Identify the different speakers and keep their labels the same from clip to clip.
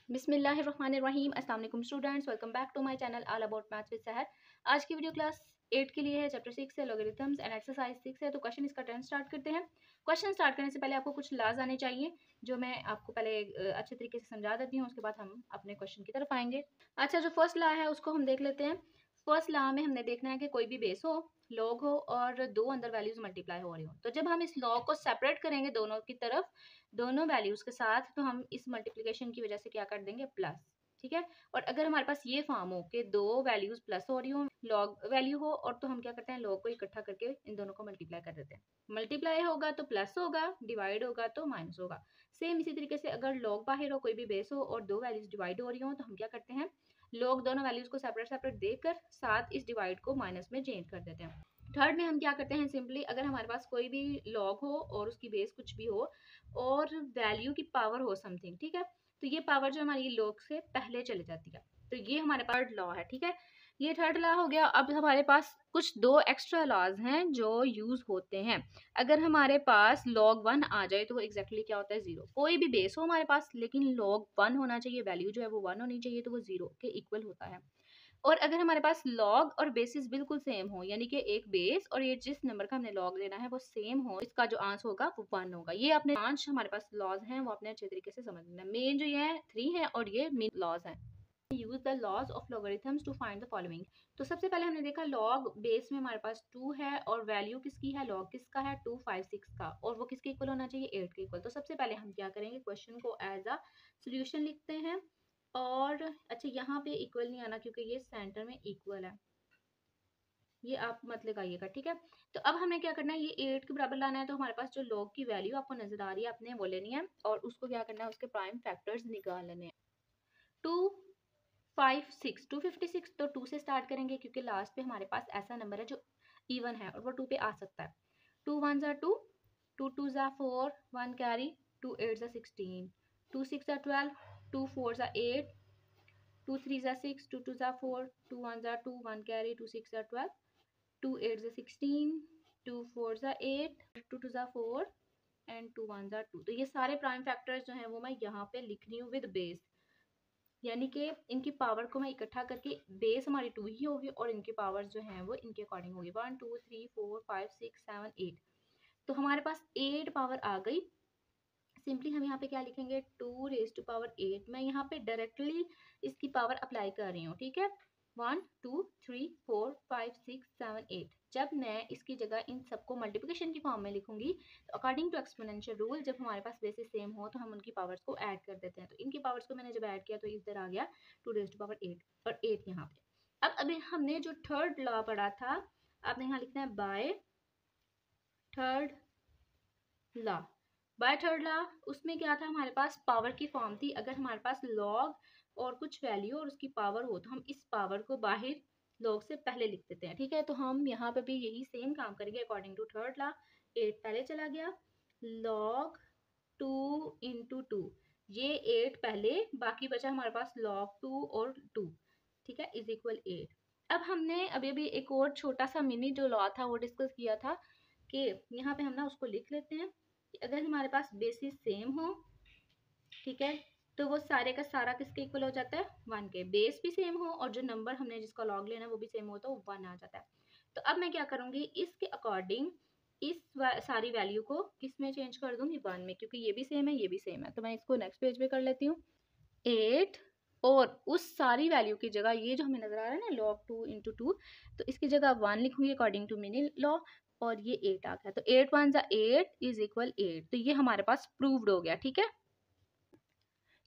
Speaker 1: बिस्मिल्लाहिर्रहमानिर्रहीम। अस्सलाम वालेकुम students, welcome back to my channel all about maths with Sahar. आज की वीडियो क्लास 8 के लिए है, चैप्टर 6 है लॉगरिथम्स एंड एक्सरसाइज 6 है। तो क्वेश्चन इसका टर्न स्टार्ट करते हैं। क्वेश्चन स्टार्ट करने से पहले आपको कुछ लॉज आने चाहिए जो मैं आपको पहले अच्छे तरीके से समझा देती हूँ, उसके बाद हम अपने क्वेश्चन की तरफ आएंगे। अच्छा, जो फर्स्ट लॉ है उसको हम देख लेते हैं। फर्स्ट लॉ में हमने देखना है कि कोई भी बेस हो, लॉग हो और दो अंदर वैल्यूज मल्टीप्लाई हो रही हो। तो जब हम इस लॉग को सेपरेट करेंगे दोनों की तरफ, दोनों वैल्यूज के साथ, तो हम इस मल्टीप्लिकेशन की वजह से क्या कर देंगे, प्लस। ठीक है। और अगर हमारे पास ये फॉर्म हो कि दो वैल्यूज प्लस हो रही हो, लॉग वैल्यू हो, और तो हम क्या करते हैं, लॉग को इकट्ठा करके इन दोनों को मल्टीप्लाई कर देते हैं। मल्टीप्लाई होगा तो प्लस होगा, डिवाइड होगा तो माइनस होगा। सेम इसी तरीके से अगर लॉग बाहर हो, कोई भी बेस हो और दो वैल्यूज डिवाइड हो रही हो, तो हम क्या करते हैं, लॉग दोनों वैल्यूज को सेपरेट सेपरेट देकर साथ इस डिवाइड को माइनस में चेंज कर देते हैं। थर्ड में हम क्या करते हैं, सिंपली अगर हमारे पास कोई भी लॉग हो और उसकी बेस कुछ भी हो और वैल्यू की पावर हो समथिंग, ठीक है, तो ये पावर जो हमारी लॉग से पहले चले जाती है। तो ये हमारे पास थर्ड लॉ है। ठीक है, ये थर्ड लॉ हो गया। अब हमारे पास कुछ दो एक्स्ट्रा लॉज हैं जो यूज होते हैं। अगर हमारे पास log 1 आ जाए तो वो एग्जैक्टली क्या होता है, जीरो। कोई भी बेस हो हमारे पास लेकिन log 1 होना चाहिए, वैल्यू जो है वो 1 होनी चाहिए, तो वो जीरो के इक्वल होता है। और अगर हमारे पास लॉग और बेसिस बिल्कुल सेम हो, यानी कि एक बेस और ये जिस नंबर का हमने लॉग लेना है वो सेम हो, इसका जो आंसर होगा वो 1 होगा। ये अपने 5 हमारे पास लॉज हैं, वो अपने अच्छे तरीके से समझना है। मेन जो ये है 3 है और ये मेन लॉज हैं। Use the laws of logarithms to find the following. तो सबसे पहले हमने देखा लॉग बेस में हमारे पास 2 है और वैल्यू किसकी है, लॉग किसका है, 2, 5, 6 का, और वो किसके इक्वल होना चाहिए, 8 के इक्वल। तो सबसे पहले हम क्या करेंगे, क्वेश्चन को एज अ सोल्यूशन लिखते हैं। और अच्छा, यहाँ पे इक्वल नहीं आना क्योंकि ये सेंटर में इक्वल है, ये आप मत लगाइएगा। ठीक है, तो अब हमें क्या करना है, ये 8 के बराबर लाना है। तो हमारे पास जो लॉग की वैल्यू आपको नजर आ रही है, आपने वो लेनी है और उसको क्या करना है, उसके प्राइम फैक्टर्स निकाल लेने हैं। 2, 5, 6, 256। तो 2 से स्टार्ट करेंगे क्योंकि लास्ट पे हमारे पास ऐसा नंबर है जो इवन है और वो 2 पे आ सकता है। 2 1 ज़ा 2, 2 2 ज़ा 4, 1 कैरी, 2 8 ज़ा 16, 2 6 ज़ा 12, 2 4 ज़ा 8, 2 3 ज़ा 6, 2 2 ज़ा 4, 2 1 ज़ा 2, 1 कैरी, 2 6 ज़ा 12, 2 8 ज़ा 16, 2 4 ज़ा 8, 2 2 ज़ा 4 एंड 2 1 ज़ा 2। तो ये सारे प्राइम फैक्टर्स जो हैं वो मैं यहाँ पे लिख रही हूँ विद बेस, यानी कि इनकी पावर को मैं इकट्ठा करके, बेस हमारी 2 ही होगी और इनकी पावर जो है वो इनके अकॉर्डिंग होगी, 1 2 3 4 5 6 7 8। तो हमारे पास 8 पावर आ गई। सिंपली हम यहाँ पे क्या लिखेंगे, 2 रेज टू पावर 8। मैं यहाँ पे डायरेक्टली इसकी पावर अप्लाई कर रही हूँ। ठीक है, 1 2 3 4 5 6 7 8। जब मैं इसकी जगह इन सबको मल्टीप्लिकेशन की फॉर्म में लिखूंगी तो अकॉर्डिंग टू एक्सपोनेंशियल रूल, जब हमारे पास बेसिस सेम हो तो हम उनकी पावर्स को ऐड कर देते हैं। तो इनकी पावर्स को मैंने जब ऐड किया तो इधर आ गया 2 रेज टू पावर 8 और 8 यहाँ पे। अब अभी हमने जो थर्ड लॉ पढ़ा था, आपने यहाँ लिखना है by third law. By third law, उसमें क्या था, हमारे पास पावर की फॉर्म थी। अगर हमारे पास लॉग और कुछ वैल्यू और उसकी पावर हो तो हम इस पावर को बाहर लॉग से पहले लिख देते हैं। ठीक है, तो हम यहाँ पे भी यही सेम काम करेंगे अकॉर्डिंग टू थर्ड लॉ। 8 पहले चला गया, लॉग 2 इंटू 2, ये 8 पहले, बाकी बचा हमारे पास लॉग 2 और 2, ठीक है, इज इक्वल 8। अब हमने अभी अभी एक और छोटा सा मिनी जो लॉ था वो डिस्कस किया था कि यहाँ पे हम ना उसको लिख लेते हैं कि अगर हमारे पास बेसिस सेम हो, ठीक है, तो वो सारे का सारा किसके इक्वल हो जाता है, 1 के। बेस भी सेम हो और जो नंबर हमने जिसका लॉग लेना है वो भी सेम हो तो 1 आ जाता है। तो अब मैं क्या करूंगी, इसके अकॉर्डिंग इस सारी वैल्यू को किस में चेंज कर दूंगी, 1 में, क्योंकि ये भी सेम है ये भी सेम है। तो मैं इसको नेक्स्ट पेज पे कर लेती हूँ। 8 और उस सारी वैल्यू की जगह ये जो हमें नजर आ रहा है ना, log 2 इंटू 2, तो इसकी जगह 1 लिखूंगी अकॉर्डिंग टू मिनी लॉ, और ये 8 आ गया। तो 8 1 ज़ा 8 इज इक्वल 8। तो ये हमारे पास प्रूव्ड हो गया। ठीक है,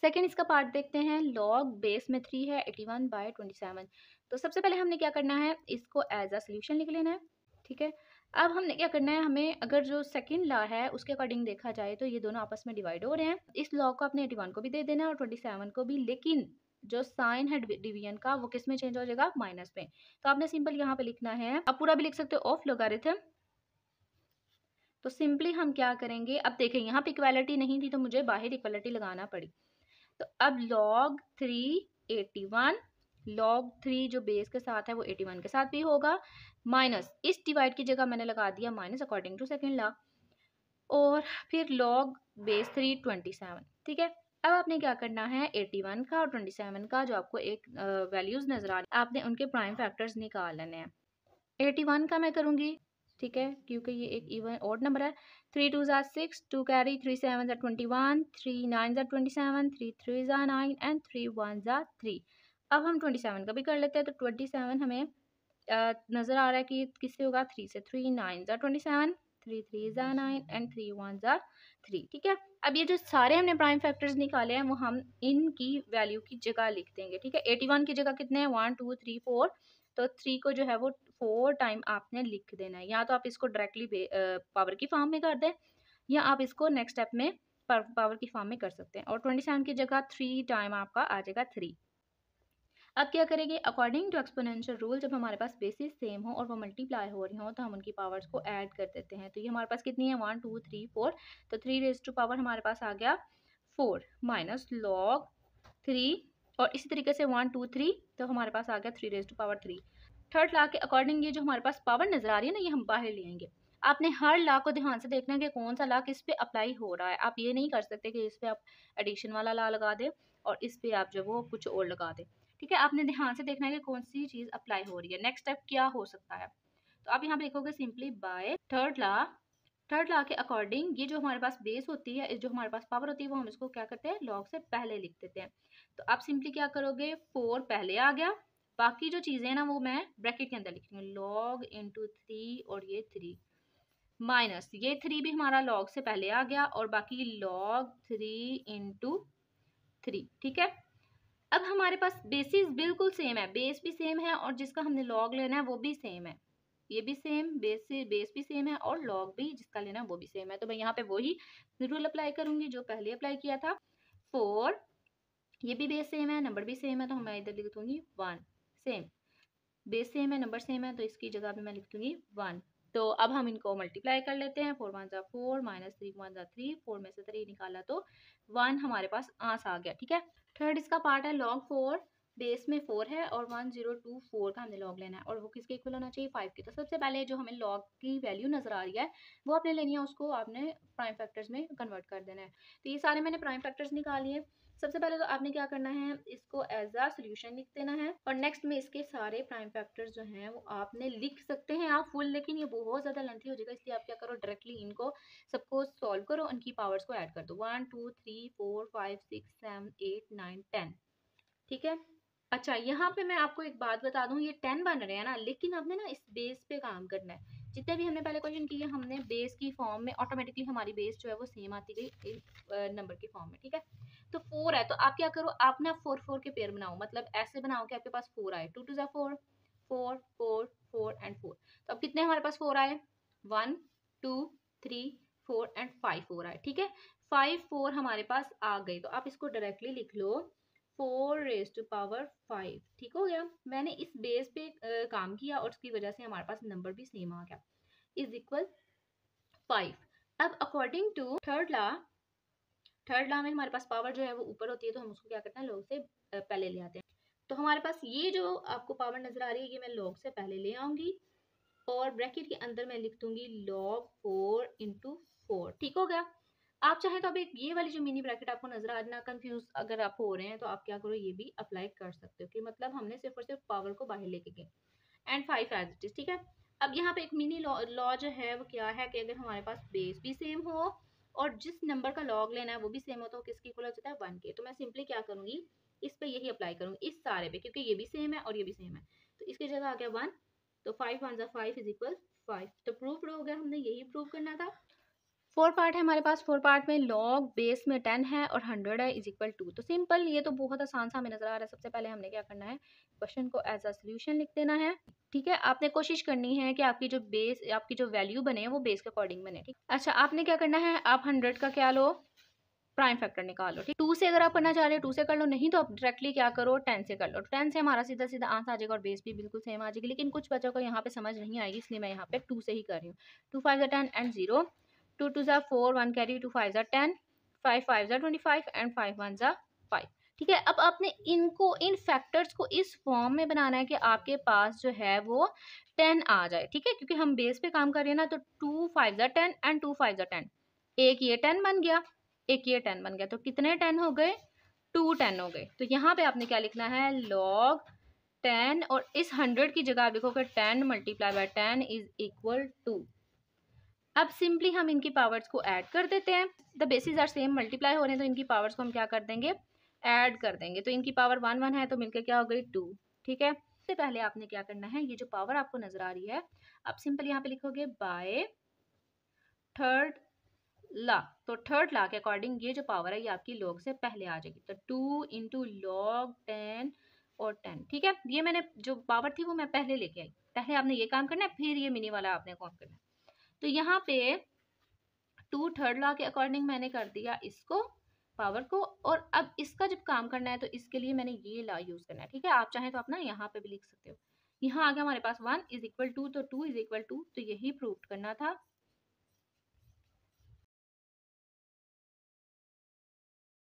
Speaker 1: सेकेंड इसका पार्ट देखते हैं। लॉग बेस में 3 है, 81/27। तो सबसे पहले हमने क्या करना है, इसको एज अ सोल्यूशन लिख लेना है। ठीक है, अब हमने क्या करना है, हमें अगर जो सेकंड लॉ है उसके अकॉर्डिंग देखा जाए तो ये दोनों आपस में डिवाइड हो रहे हैं। इस लॉ को अपने 81 को भी दे देना है और 27 को भी, लेकिन जो साइन है डिवीजन का वो किस में चेंज हो जाएगा, माइनस में। तो आपने सिंपल यहाँ पे लिखना है, आप पूरा भी लिख सकते हो, ऑफ लोगारिथम। तो सिंपली हम क्या करेंगे, अब देखें यहाँ पे इक्वालिटी नहीं थी तो मुझे बाहर इक्वालिटी लगाना पड़ी। तो अब log 3 81, log 3 जो बेस के साथ है वो 81 के साथ भी होगा, माइनस इस डिवाइड की जगह मैंने लगा दिया minus according to second law, और फिर log बेस 3 27। ठीक है, अब आपने क्या करना है 81 का और 27 का जो आपको एक वैल्यूज नजर आ रही है, आपने उनके प्राइम फैक्टर्स निकाल लेने हैं। 81 का मैं करूंगी, ठीक है, क्योंकि ये एक इवन ऑड नंबर है। 3 2 ज़ा 6, 2 कैरी, 3 7 ज़ा 21, 3 9 ज़ा 27, 3 3 ज़ा 9 एंड 3 1 ज़ा 3। अब हम 27 का भी कर लेते हैं। तो 27 हमें नज़र आ रहा है कि किससे होगा, 3 से। 3 9 ज़ा 27, 3 3 ज़ा 9 एंड 3 1 ज़ा 3, ठीक है। अब ये जो सारे हमने प्राइम फैक्टर्स निकाले हैं वो हम इनकी वैल्यू की जगह लिख देंगे, ठीक है। 81 की जगह कितने हैं, 1 2 3 4, तो 3 को जो है वो 4 टाइम आपने लिख देना है। या तो आप इसको डायरेक्टली पावर की फॉर्म में कर दें, या आप इसको नेक्स्ट स्टेप में पावर की फॉर्म में कर सकते हैं। और 27 की जगह 3 टाइम आपका आ जाएगा 3। अब क्या करेंगे, अकॉर्डिंग टू एक्सपोनेंशियल रूल, जब हमारे पास बेसिस सेम हो और वो मल्टीप्लाई हो रही हो तो हम उनकी पावर्स को ऐड कर देते हैं। तो ये हमारे पास कितनी है, 1 2 3 4, तो 3 रेज टू पावर हमारे पास आ गया 4 माइनस लॉग 3, और इसी तरीके से 1 2 3, तो हमारे पास आ गया 3 raise to power 3। Third law के अकॉर्डिंग ये जो हमारे पास पावर नजर आ रही है ना, ये हम बाहर ले आएंगे। आपने हर लॉ को ध्यान से देखना है कि कौन सा लॉ किस पे अप्लाई हो रहा है। आप ये नहीं कर सकते कि इस पे आप एडिशन वाला लॉ लगा दें और इस पे आप जो वो कुछ और लगा दें, ठीक है। आपने ध्यान से देखना है कि कौन सी चीज अप्लाई हो रही है, नेक्स्ट स्टेप क्या हो सकता है। तो आप यहाँ पे लिखोगे सिंपली बाय थर्ड लॉ के अकॉर्डिंग ये जो हमारे पास बेस होती है, जो हमारे पास पावर होती है, वो हम इसको क्या करते हैं, लॉग से पहले लिख देते हैं। तो आप सिंपली क्या करोगे, 4 पहले आ गया, बाकी जो चीजें हैं ना वो मैं ब्रैकेट के अंदर लिख रही हूँ, लॉग इंटू 3 और ये 3 माइनस ये 3 भी हमारा लॉग से पहले आ गया और बाकी लॉग 3 इंटू 3, ठीक है। अब हमारे पास बेसिस बिल्कुल सेम है, बेस भी सेम है और जिसका हमने लॉग लेना है वो भी सेम है, ये भी सेम, बेस भी सेम है और लॉग भी जिसका लेना है वो भी सेम है। तो मैं यहाँ पे वही रूल अप्लाई करूंगी जो पहले अप्लाई किया था। 4, ये भी बेस सेम है, नंबर भी सेम है, तो मैं इधर लिख दूंगी 1, सेम बेस सेम है, नंबर सेम है, तो इसकी जगह भी मैं लिख दूंगी 1। तो अब हम इनको मल्टीप्लाई कर लेते हैं, 4 1 ज़ा 4 माइनस 3 1 ज़ा 3, 4 में से 3 निकाला तो 1 हमारे पास आंसर आ गया, ठीक है। थर्ड इसका पार्ट है लॉग 4, बेस में 4 है और 1024 का हमने लॉग लेना है और वो किसके इक्वल होना चाहिए, 5 के। तो सबसे पहले जो हमें लॉग की वैल्यू नजर आ रही है वो आपने लेनी है, उसको आपने प्राइम फैक्टर्स में कन्वर्ट कर देना है। तो ये सारे मैंने प्राइम फैक्टर्स निकाल लिए। सबसे पहले तो आपने क्या करना है, इसको एज अ सोल्यूशन लिख देना है और नेक्स्ट में इसके सारे प्राइम फैक्टर्स जो हैं वो आपने लिख सकते हैं आप फुल, लेकिन ये बहुत ज़्यादा लेंथी हो जाएगा, इसलिए आप क्या करो, डायरेक्टली इनको सबको सॉल्व करो, उनकी पावर्स को ऐड कर दो, 1 2 3 4 5 6 7 8 9 10, ठीक है। अच्छा, यहाँ पे मैं आपको एक बात बता दूं, ये 10 बन रहे हैं ना, लेकिन आपने ना इस बेस पे काम करना है। जितने भी हमने पहले क्वेश्चन किए हमने बेस की फॉर्म में, ऑटोमेटिकली हमारी बेस जो है वो सेम आती गई एक नंबर की फॉर्म में, ठीक है। तो 4 है तो आप क्या करो, आप ना 4 4 के पेयर बनाओ, मतलब ऐसे बनाओ कि आपके पास 4 आए, 2 2 ज़ा 4, 4 4 4 एंड 4। तो अब कितने हमारे पास 4 आए, 1 2 3 4 एंड 5 4 आए, ठीक है। 5 4 हमारे पास आ गए, तो आप इसको डायरेक्टली लिख लो 4 रेज टू पावर 5, ठीक हो गया। मैंने इस बेस पे काम किया और उसकी वजह से हमारे पास नंबर भी सेम आ गया, इज इक्वल 5। अब अकॉर्डिंग टू थर्ड लॉ में हमारे पास पावर जो है वो ऊपर होती है, तो हम उसको क्या करते हैं, लॉग से पहले ले आते हैं। तो हमारे पास ये जो आपको पावर नजर आ रही है ये मैं लॉग से पहले ले आऊंगी और ब्रैकेट के अंदर मैं लिख दूंगी log 4 इंटू 4, ठीक हो गया। आप चाहें तो अब एक ये वाली जो मिनी ब्रैकेट आपको नजर आ रही ना, कंफ्यूज अगर आप हो रहे हैं तो आप क्या करो, ये भी अप्लाई कर सकते हो कि मतलब हमने सिर्फ और सिर्फ पावर को बाहर लेके गए एंड 5 एज इट इज, ठीक है। अब यहाँ पे एक मिनी लॉ जो है वो क्या है कि अगर हमारे पास बेस भी सेम हो और जिस नंबर का लॉग लेना है वो भी सेम हो तो किसकी इक्वल हो जाता है, 1 के। तो मैं सिंपली क्या करूंगी, इस पे यही अप्लाई करूंगी इस सारे पे, क्योंकि ये भी सेम है और ये भी सेम है, तो इसकी जगह आ गया 1। तो 5 1 ज़ा 5 इज इक्वल 5, तो प्रूफ हो गया, हमने यही प्रूव करना था। 4 पार्ट है हमारे पास, 4 पार्ट में लॉग बेस में 10 है और 100 है इज इक्वल 2। तो सिंपल, ये तो बहुत आसान सा हमें नजर आ रहा है। सबसे पहले हमने क्या करना है, क्वेश्चन को एज अ सोल्यूशन लिख देना है, ठीक है। आपने कोशिश करनी है कि आपकी जो बेस, आपकी जो वैल्यू बने वो बेस के अकॉर्डिंग बने, ठीक। अच्छा, आपने क्या करना है, आप 100 का क्या लो, प्राइम फैक्टर निकालो, ठीक। 2 से अगर आप करना चाह रहे हो 2 से कर लो, नहीं तो आप डायरेक्टली क्या करो, 10 से कर लो। 10 से हमारा सीधा सीधा आंसर आ जाएगा और बेस भी बिल्कुल सेम आ जाएगी। लेकिन कुछ बच्चों को यहाँ पे समझ नहीं आएगी, इसलिए मैं यहाँ पे 2 से ही कर रही हूँ। 2 5 ज़ा 10 एंड 0, 2 2 ज़ा 4, 1 कैरी, 2 5 ज़ा 10, 5 5 ज़ा 25 एंड 5 1 ज़ा 5, ठीक है। अब आपने इनको, इन फैक्टर्स को इस फॉर्म में बनाना है कि आपके पास जो है वो 10 आ जाए, ठीक है, क्योंकि हम बेस पे काम कर रहे हैं ना। तो 2 5 ज़ा 10 एंड 2 5 ज़ा 10, एक ये 10 बन गया, एक ये 10 बन गया, तो कितने 10 हो गए, 2 10 हो गए। तो यहाँ पे आपने क्या लिखना है, log 10, और इस 100 की जगह आप लिखोगे 10 multiply by 10 is equal to. अब सिंपली हम इनकी पावर्स को ऐड कर देते हैं। The basis are same, multiply हो रहे हैं तो इनकी पावर्स को हम क्या कर देंगे, ऐड कर देंगे। तो इनकी पावर 1 1 है तो मिलकर क्या हो गई 2। ठीक है, सबसे पहले आपने क्या करना है, ये जो पावर आपको नजर आ रही है आप सिंपल यहाँ पे लिखोगे बाय थर्ड ला। तो थर्ड ला के अकॉर्डिंग ये जो पावर है ये आपकी लॉग से पहले आ जाएगी। तो 2 इंटू लॉग 10 और 10। ठीक है, ये मैंने जो पावर थी वो मैं पहले लेके आई। पहले आपने ये काम करना है, फिर ये मिनी वाला आपने काम करना है। तो यहाँ पे 2 थर्ड लॉ के अकॉर्डिंग मैंने कर दिया इसको, पावर को। और अब इसका जब काम करना है तो इसके लिए मैंने ये लॉ यूज करना है। ठीक है, आप चाहें तो अपना यहाँ पे भी लिख सकते हो। यहाँ आ गया हमारे पास 1 इज इक्वल टू, तो 2 इज इक्वल टू, तो यही प्रूव करना था।